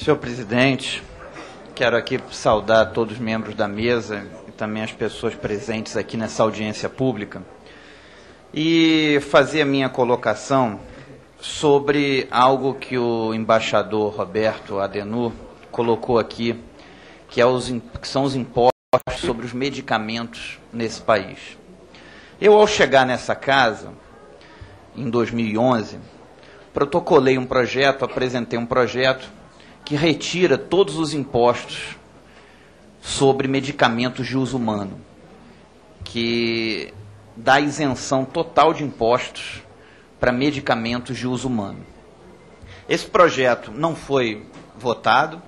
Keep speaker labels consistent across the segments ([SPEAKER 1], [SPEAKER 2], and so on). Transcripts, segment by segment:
[SPEAKER 1] Senhor presidente, quero aqui saudar todos os membros da mesa e também as pessoas presentes aqui nessa audiência pública e fazer a minha colocação sobre algo que o embaixador Roberto Adenor colocou aqui, que são os impostos sobre os medicamentos nesse país. Eu, ao chegar nessa casa, em 2011, protocolei um projeto, apresentei um projeto que retira todos os impostos sobre medicamentos de uso humano, que dá isenção total de impostos para medicamentos de uso humano. Esse projeto não foi votado,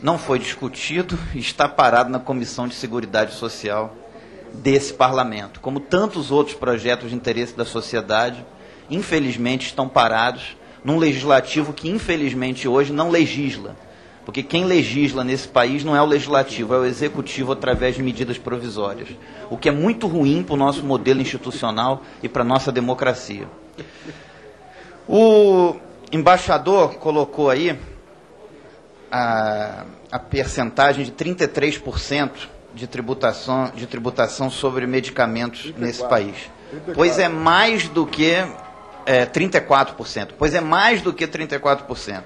[SPEAKER 1] não foi discutido e está parado na Comissão de Seguridade Social desse Parlamento. Como tantos outros projetos de interesse da sociedade, infelizmente estão parados num legislativo que, infelizmente, hoje não legisla. Porque quem legisla nesse país não é o legislativo, é o executivo através de medidas provisórias. O que é muito ruim para o nosso modelo institucional e para a nossa democracia. O embaixador colocou aí a percentagem de 33% de tributação sobre medicamentos nesse país. Pois é mais do que 34%. Pois é mais do que 34%.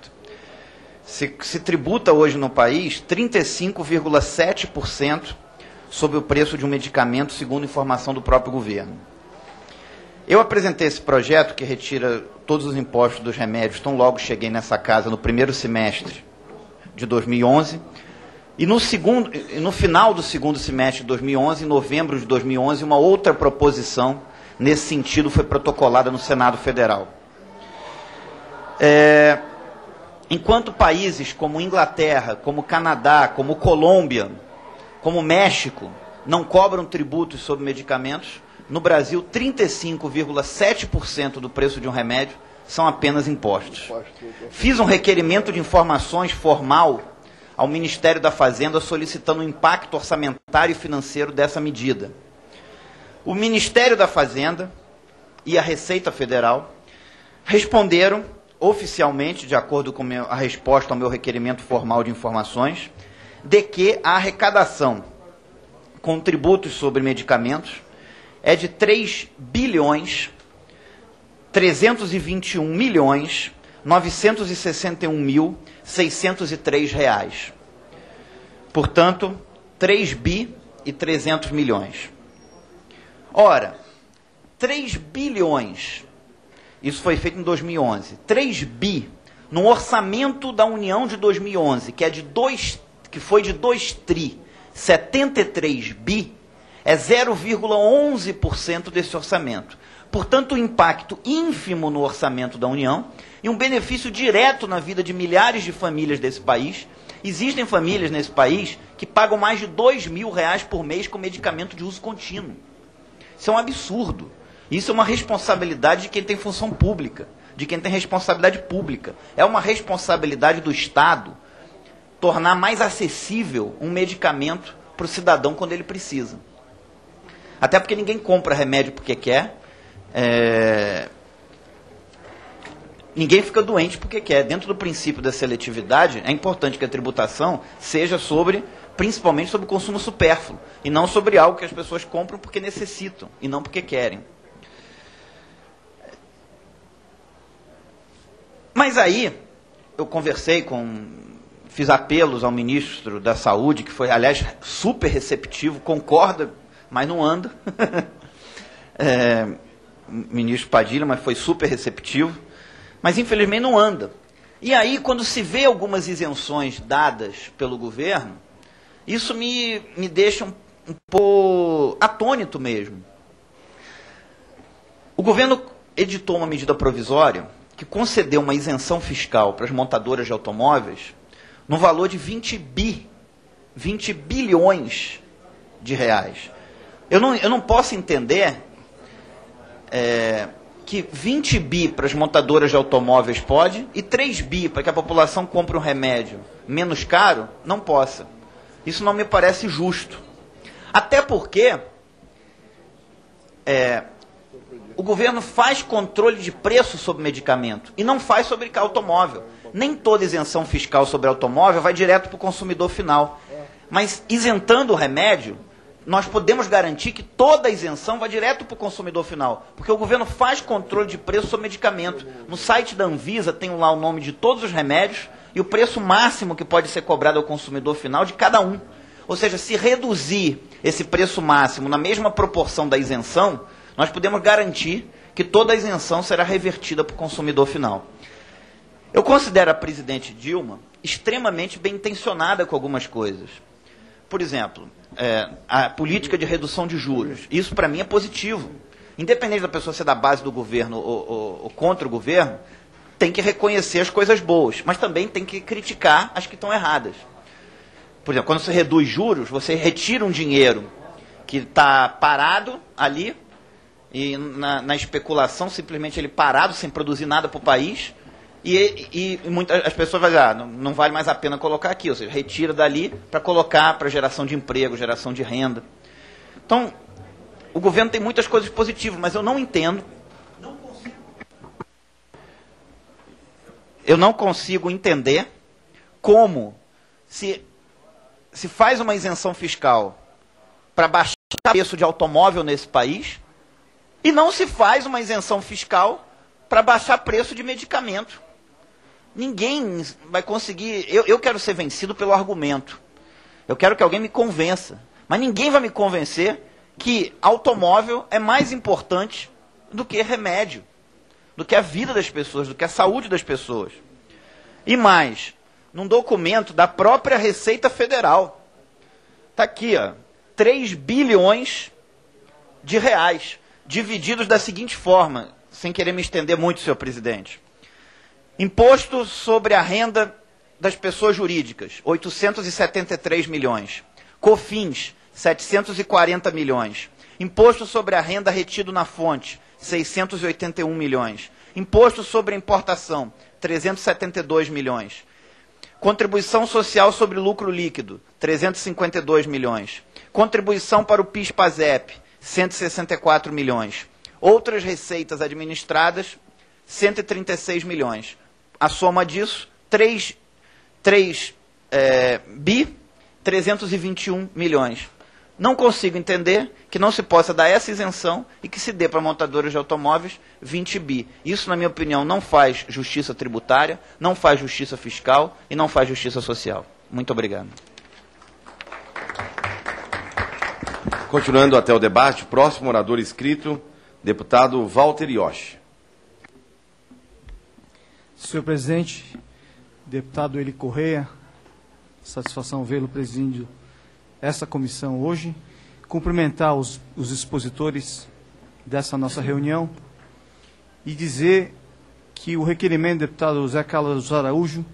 [SPEAKER 1] Se tributa hoje no país 35,7% sobre o preço de um medicamento, segundo informação do próprio governo. Eu apresentei esse projeto que retira todos os impostos dos remédios, tão logo cheguei nessa casa no primeiro semestre de 2011, e no final do segundo semestre de 2011, em novembro de 2011, uma outra proposição nesse sentido foi protocolada no Senado Federal. Enquanto países como Inglaterra, como Canadá, como Colômbia, como México, não cobram tributos sobre medicamentos, no Brasil 35,7% do preço de um remédio são apenas impostos. Fiz um requerimento de informações formal ao Ministério da Fazenda solicitando o impacto orçamentário e financeiro dessa medida. O Ministério da Fazenda e a Receita Federal responderam oficialmente, de acordo com a resposta ao meu requerimento formal de informações, de que a arrecadação com tributos sobre medicamentos é de 3.321.961.603 reais. Portanto, 3.300 bilhões. Ora, 3 bilhões, isso foi feito em 2011, 3 bi, no orçamento da União de 2011, que foi de 2 tri, 73 bi, é 0,11% desse orçamento. Portanto, um impacto ínfimo no orçamento da União e um benefício direto na vida de milhares de famílias desse país. Existem famílias nesse país que pagam mais de R$2.000 por mês com medicamento de uso contínuo. Isso é um absurdo. Isso é uma responsabilidade de quem tem função pública, de quem tem responsabilidade pública. É uma responsabilidade do Estado tornar mais acessível um medicamento para o cidadão quando ele precisa. Até porque ninguém compra remédio porque quer, ninguém fica doente porque quer. Dentro do princípio da seletividade, é importante que a tributação seja principalmente sobre o consumo supérfluo, e não sobre algo que as pessoas compram porque necessitam, e não porque querem. Mas aí, eu fiz apelos ao ministro da Saúde, que foi, aliás, super receptivo, concorda, mas não anda. Ministro Padilha, mas foi super receptivo, mas infelizmente não anda. E aí, quando se vê algumas isenções dadas pelo governo, isso me deixa um pouco atônito mesmo. O governo editou uma medida provisória que concedeu uma isenção fiscal para as montadoras de automóveis no valor de 20 bilhões de reais. Eu não posso entender que 20 bi para as montadoras de automóveis pode e 3 bi para que a população compre um remédio menos caro não possa. Isso não me parece justo. Até porque o governo faz controle de preço sobre medicamento e não faz sobre automóvel. nem toda isenção fiscal sobre automóvel vai direto para o consumidor final. Mas isentando o remédio, nós podemos garantir que toda a isenção vai direto para o consumidor final. Porque o governo faz controle de preço sobre medicamento. No site da Anvisa tem lá o nome de todos os remédios e o preço máximo que pode ser cobrado ao consumidor final de cada um. Ou seja, se reduzir esse preço máximo na mesma proporção da isenção, nós podemos garantir que toda a isenção será revertida para o consumidor final. Eu considero a presidente Dilma extremamente bem intencionada com algumas coisas. Por exemplo, a política de redução de juros. Isso, para mim, é positivo. Independente da pessoa ser da base do governo ou contra o governo, tem que reconhecer as coisas boas, mas também tem que criticar as que estão erradas. Por exemplo, quando você reduz juros, você retira um dinheiro que está parado ali, e na especulação, simplesmente ele parado, sem produzir nada para o país, e as pessoas vão dizer, não vale mais a pena colocar aqui, ou seja, retira dali para colocar para geração de emprego, geração de renda. Então, o governo tem muitas coisas positivas, mas eu não entendo, eu não consigo entender como se faz uma isenção fiscal para baixar o preço de automóvel nesse país e não se faz uma isenção fiscal para baixar preço de medicamento. Ninguém vai conseguir... Eu quero ser vencido pelo argumento. Eu quero que alguém me convença. Mas ninguém vai me convencer que automóvel é mais importante do que remédio, do que a vida das pessoas, do que a saúde das pessoas. E mais, num documento da própria Receita Federal, está aqui, 3 bilhões de reais, divididos da seguinte forma, sem querer me estender muito, senhor presidente. Imposto sobre a renda das pessoas jurídicas, 873 milhões. COFINS, 740 milhões. Imposto sobre a renda retido na fonte, 681 milhões. Imposto sobre a importação, 372 milhões. Contribuição social sobre lucro líquido, 352 milhões. Contribuição para o PIS/PASEP, 164 milhões. Outras receitas administradas, 136 milhões. A soma disso, 3 bi, 321 milhões. Não consigo entender que não se possa dar essa isenção e que se dê para montadoras de automóveis 20 bi. Isso, na minha opinião, não faz justiça tributária, não faz justiça fiscal e não faz justiça social. Muito obrigado.
[SPEAKER 2] Continuando até o debate, o próximo orador inscrito, deputado Walter Yoshi.
[SPEAKER 3] Senhor presidente, deputado Eli Correia, satisfação vê-lo presidindo essa comissão hoje. Cumprimentar os expositores dessa nossa reunião e dizer que o requerimento do deputado José Carlos Araújo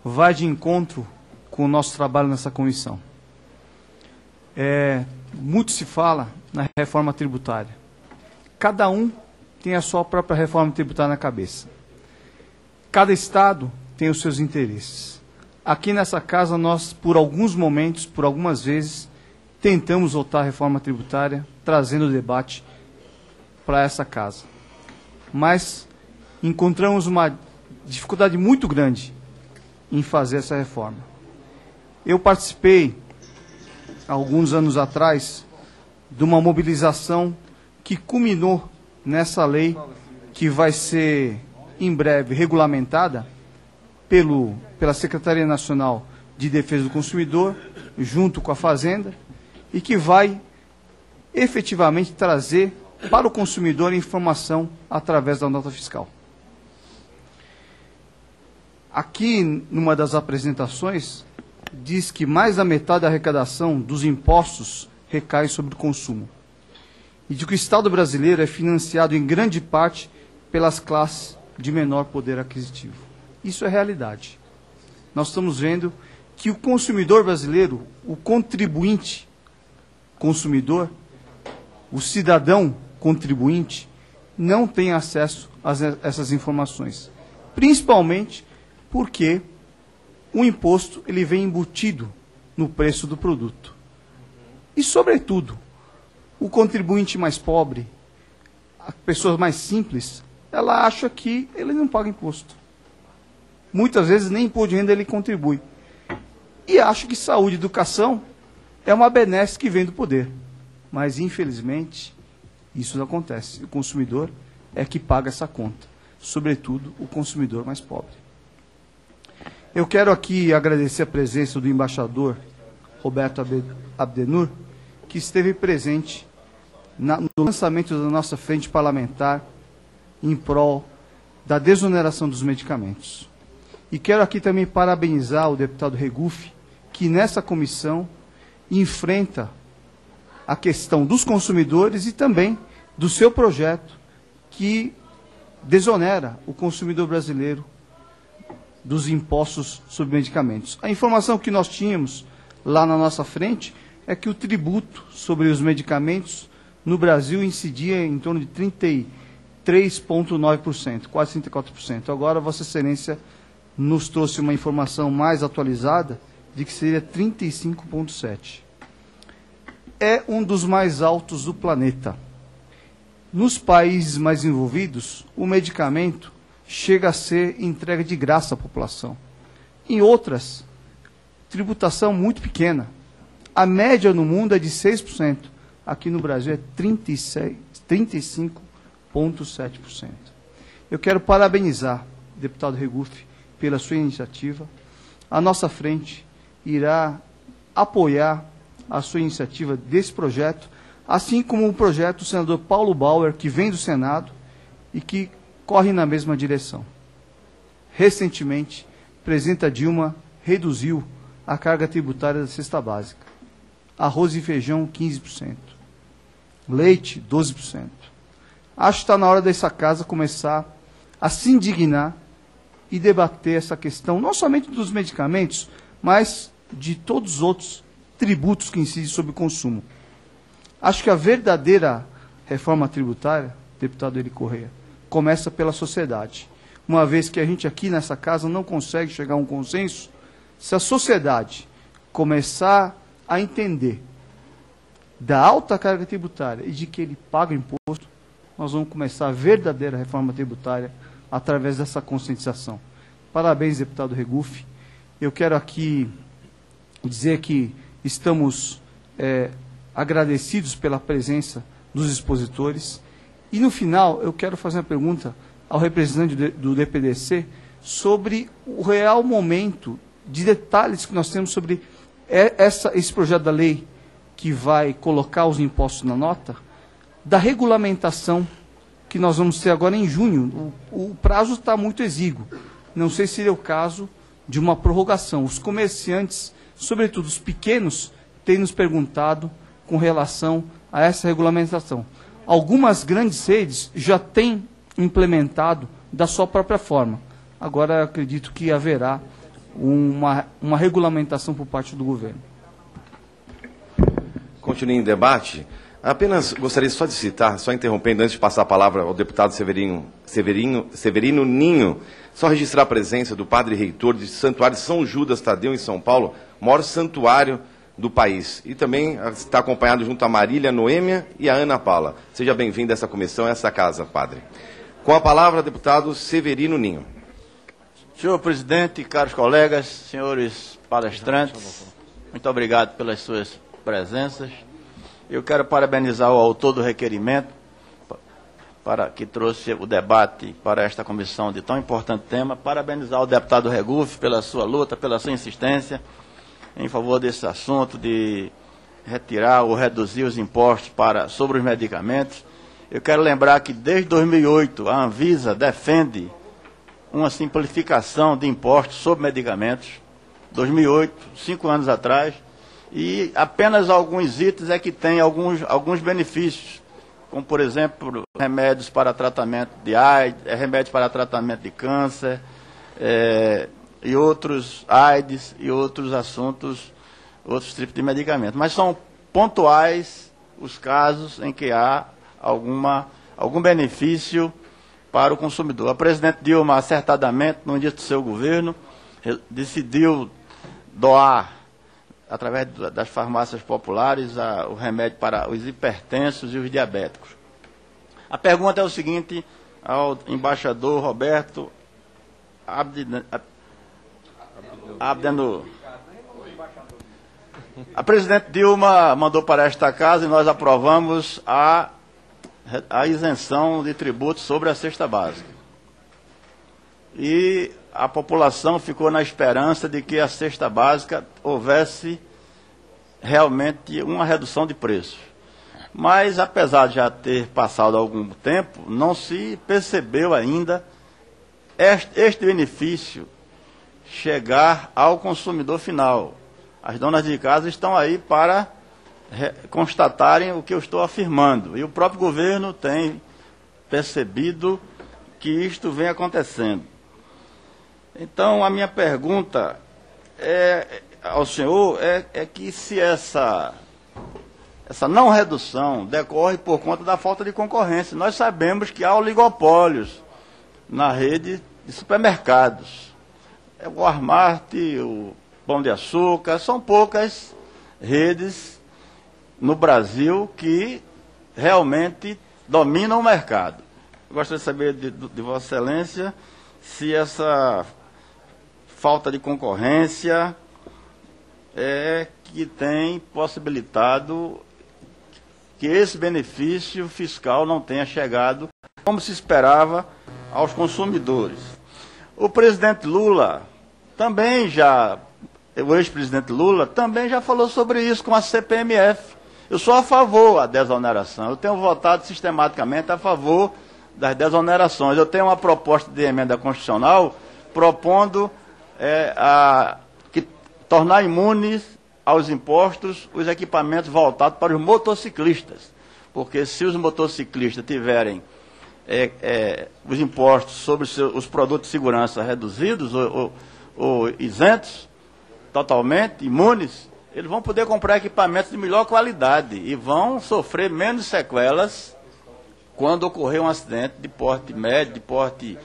[SPEAKER 3] vai de encontro com o nosso trabalho nessa comissão. Muito se fala na reforma tributária. Cada um tem a sua própria reforma tributária na cabeça. Cada estado tem os seus interesses. Aqui nessa casa, nós, por alguns momentos, por algumas vezes, tentamos votar a reforma tributária, trazendo o debate para essa casa. Mas encontramos uma dificuldade muito grande em fazer essa reforma. Eu participei, alguns anos atrás, de uma mobilização que culminou nessa lei que vai ser, em breve, regulamentada pela Secretaria Nacional de Defesa do Consumidor, junto com a Fazenda, e que vai efetivamente trazer para o consumidor informação através da nota fiscal. Aqui, numa das apresentações, diz que mais da metade da arrecadação dos impostos recai sobre o consumo. E de que o Estado brasileiro é financiado em grande parte pelas classes de menor poder aquisitivo. Isso é realidade. Nós estamos vendo que o consumidor brasileiro, o contribuinte consumidor, o cidadão contribuinte, não tem acesso a essas informações. Principalmente porque o imposto ele vem embutido no preço do produto. E, sobretudo, o contribuinte mais pobre, a pessoa mais simples, ela acha que ele não paga imposto. muitas vezes nem imposto de renda ele contribui. E acho que saúde e educação é uma benesse que vem do poder. Mas, infelizmente, isso não acontece. O consumidor é que paga essa conta, sobretudo o consumidor mais pobre. Eu quero aqui agradecer a presença do embaixador Roberto Abdenur, que esteve presente no lançamento da nossa frente parlamentar em prol da desoneração dos medicamentos. E quero aqui também parabenizar o deputado Regufe, que nessa comissão enfrenta a questão dos consumidores e também do seu projeto que desonera o consumidor brasileiro dos impostos sobre medicamentos. A informação que nós tínhamos lá na nossa frente é que o tributo sobre os medicamentos no Brasil incidia em torno de 33,9%, quase 34%. Agora, Vossa Excelência nos trouxe uma informação mais atualizada de que seria 35,7%. É um dos mais altos do planeta. Nos países mais envolvidos, o medicamento chega a ser entregue de graça à população. Em outras, tributação muito pequena. A média no mundo é de 6%. Aqui no Brasil é 35,7%. Eu quero parabenizar o deputado Regufe pela sua iniciativa. A nossa frente irá apoiar a sua iniciativa desse projeto, assim como o projeto do senador Paulo Bauer, que vem do Senado e que corre na mesma direção. Recentemente, a presidenta Dilma reduziu a carga tributária da cesta básica. Arroz e feijão, 15%. Leite, 12%. Acho que está na hora dessa casa começar a se indignar e debater essa questão, não somente dos medicamentos, mas de todos os outros tributos que incidem sobre o consumo. Acho que a verdadeira reforma tributária, deputado Eri Correia, começa pela sociedade. Uma vez que a gente aqui nessa casa não consegue chegar a um consenso, se a sociedade começar a entender da alta carga tributária e de que ele paga imposto, nós vamos começar a verdadeira reforma tributária através dessa conscientização. Parabéns, deputado Regufe. Eu quero aqui dizer que estamos agradecidos pela presença dos expositores. E, no final, eu quero fazer uma pergunta ao representante do DPDC sobre o real momento de detalhes que nós temos sobre esse projeto da lei que vai colocar os impostos na nota, da regulamentação que nós vamos ter agora em junho. O prazo está muito exíguo. Não sei se seria o caso de uma prorrogação. Os comerciantes, sobretudo os pequenos, têm nos perguntado com relação a essa regulamentação. Algumas grandes redes já têm implementado da sua própria forma. Agora, eu acredito que haverá uma regulamentação por parte do governo.
[SPEAKER 2] Continue em debate. Apenas gostaria só de citar, só interrompendo antes de passar a palavra ao deputado Severino Ninho, só registrar a presença do padre reitor de Santuário São Judas Tadeu, em São Paulo, o maior santuário do país. E também está acompanhado junto a Marília Noêmia e a Ana Paula. Seja bem-vindo a essa comissão, a essa casa, padre. Com a palavra, deputado Severino Ninho.
[SPEAKER 4] Senhor presidente, caros colegas, senhores palestrantes, muito obrigado pelas suas presenças. Eu quero parabenizar o autor do requerimento que trouxe o debate para esta comissão de tão importante tema. Parabenizar o deputado Regufe pela sua luta, pela sua insistência em favor desse assunto de retirar ou reduzir os impostos sobre os medicamentos. Eu quero lembrar que desde 2008 a Anvisa defende uma simplificação de impostos sobre medicamentos. 2008, 5 anos atrás. E apenas alguns itens é que tem alguns benefícios, como, por exemplo, remédios para tratamento de AIDS, remédios para tratamento de câncer, e outros AIDS e outros assuntos, outros tipos de medicamentos. Mas são pontuais os casos em que há algum benefício para o consumidor. A presidente Dilma, acertadamente, no início do seu governo, decidiu doar, através das farmácias populares, o remédio para os hipertensos e os diabéticos. A pergunta é o seguinte ao embaixador Roberto A presidente Dilma mandou para esta casa e nós aprovamos a isenção de tributos sobre a cesta básica. E a população ficou na esperança de que a cesta básica houvesse realmente uma redução de preços. Mas, apesar de já ter passado algum tempo, não se percebeu ainda este benefício chegar ao consumidor final. As donas de casa estão aí para constatarem o que eu estou afirmando. E o próprio governo tem percebido que isto vem acontecendo. Então, a minha pergunta ao senhor é que se essa não redução decorre por conta da falta de concorrência. Nós sabemos que há oligopólios na rede de supermercados. O Walmart, o Pão de Açúcar, são poucas redes no Brasil que realmente dominam o mercado. Eu gostaria de saber de Vossa Excelência se essa falta de concorrência é que tem possibilitado que esse benefício fiscal não tenha chegado como se esperava aos consumidores. O presidente Lula também o ex-presidente Lula também já falou sobre isso com a CPMF. Eu sou a favor da desoneração. Eu tenho votado sistematicamente a favor das desonerações. Eu tenho uma proposta de emenda constitucional propondo tornar imunes aos impostos os equipamentos voltados para os motociclistas. Porque se os motociclistas tiverem os impostos sobre os produtos de segurança reduzidos ou isentos, totalmente imunes, eles vão poder comprar equipamentos de melhor qualidade e vão sofrer menos sequelas quando ocorrer um acidente de porte médio, de porte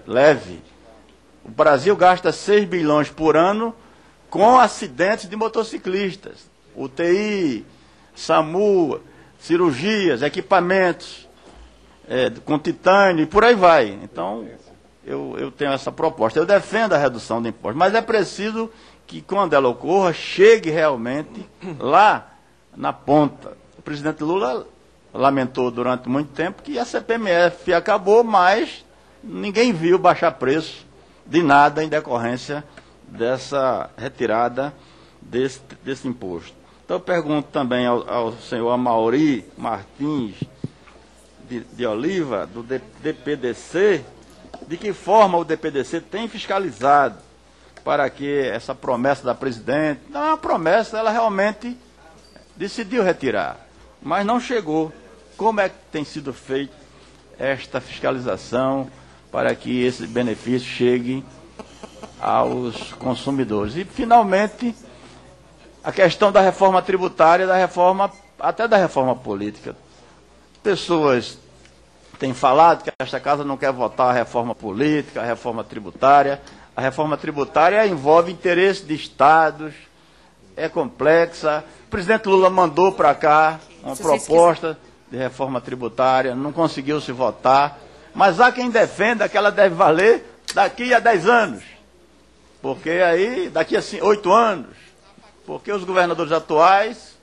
[SPEAKER 4] leve. O Brasil gasta 6 bilhões por ano com acidentes de motociclistas. UTI, SAMU, cirurgias, equipamentos com titânio e por aí vai. Então, eu tenho essa proposta. Eu defendo a redução de impostos, mas é preciso que, quando ela ocorra, chegue realmente lá na ponta. O presidente Lula lamentou durante muito tempo que a CPMF acabou, mas ninguém viu baixar preço de nada em decorrência dessa retirada desse imposto. Então, eu pergunto também ao senhor Amaury Martins de Oliva, do DPDC, de que forma o DPDC tem fiscalizado para que essa promessa da presidente, não é uma promessa, ela realmente decidiu retirar, mas não chegou. Como é que tem sido feita esta fiscalização para que esse benefício chegue aos consumidores? E, finalmente, a questão da reforma tributária, até da reforma política. Pessoas têm falado que esta casa não quer votar a reforma política, a reforma tributária. A reforma tributária envolve interesse de estados, é complexa. O presidente Lula mandou para cá uma proposta de reforma tributária, não conseguiu se votar. Mas há quem defenda que ela deve valer daqui a 10 anos. Porque aí, daqui a 8 anos, porque os governadores atuais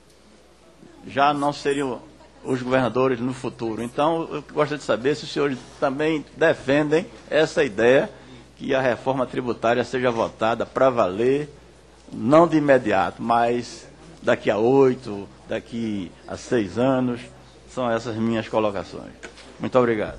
[SPEAKER 4] já não seriam os governadores no futuro. Então, eu gostaria de saber se os senhores também defendem essa ideia que a reforma tributária seja votada para valer, não de imediato, mas daqui a 8, daqui a 6 anos. São essas minhas colocações. Muito obrigado.